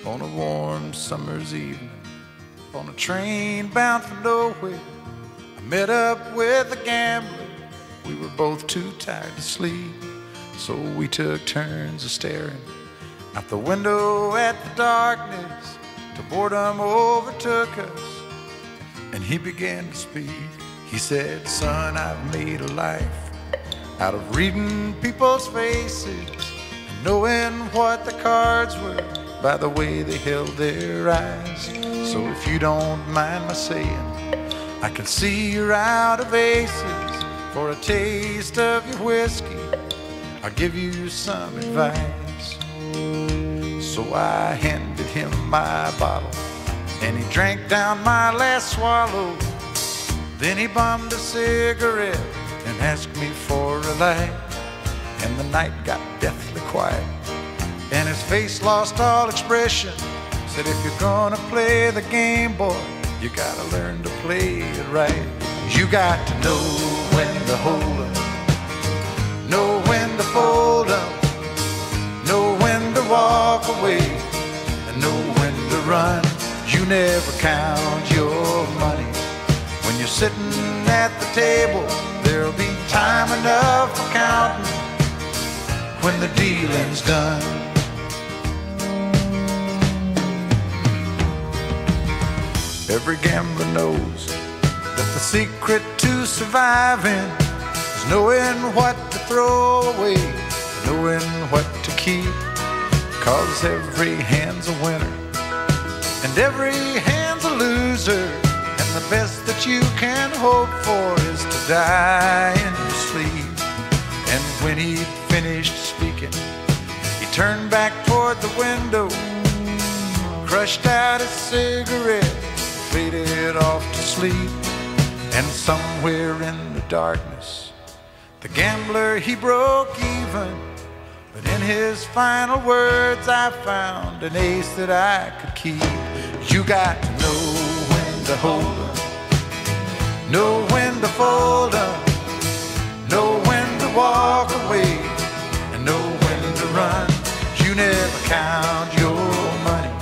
on a warm summer's evening, on a train bound for nowhere. I met up with a gambler. We were both too tired to sleep, so we took turns of staring out the window at the darkness till boredom overtook us, and he began to speak. He said, "Son, I've made a life out of reading people's faces and knowing what the cards were by the way they held their eyes. So if you don't mind my saying, I can see you're out of aces. For a taste of your whiskey, I'll give you some advice." So I handed him my bottle, and he drank down my last swallow. Then he bummed a cigarette and asked me for a light. And the night got deathly quiet, and his face lost all expression. Said, "If you're gonna play the game, boy, you gotta learn to play it right. You got to know when to hold 'em, know when to fold 'em, know when to walk away, and know when to run. You never count your money when you're sitting at the table. There'll be time enough for counting when the dealing's done." Every gambler knows that the secret to surviving is knowing what to throw away, knowing what to keep. 'Cause every hand's a winner and every hand's a loser, and the best that you can hope for is to die in your sleep. And when he'd finished speaking, he turned back toward the window, crushed out his cigarette, faded off to sleep. And somewhere in the darkness, the gambler, he broke even. But in his final words, I found an ace that I could keep. You got to know when to hold 'em, know when to fold 'em, know when to walk away, and know when to run. You never count your money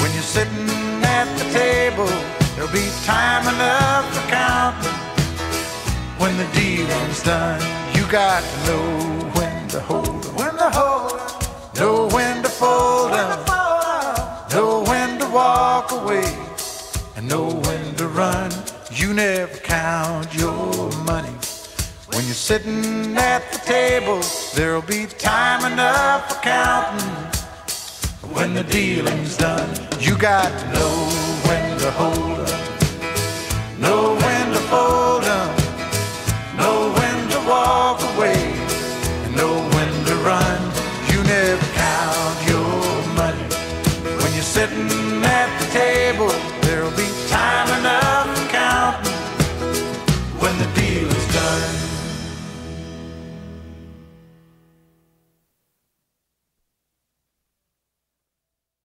when you're sitting at the table. There'll be time enough for counting when the dealing's done. You got to know when to hold 'em, when to hold 'em, know when to fold 'em, know when to walk away, and know when to run. You never count your money when you're sitting at the table. There'll be time enough for counting when the dealing's done. You got to know when to hold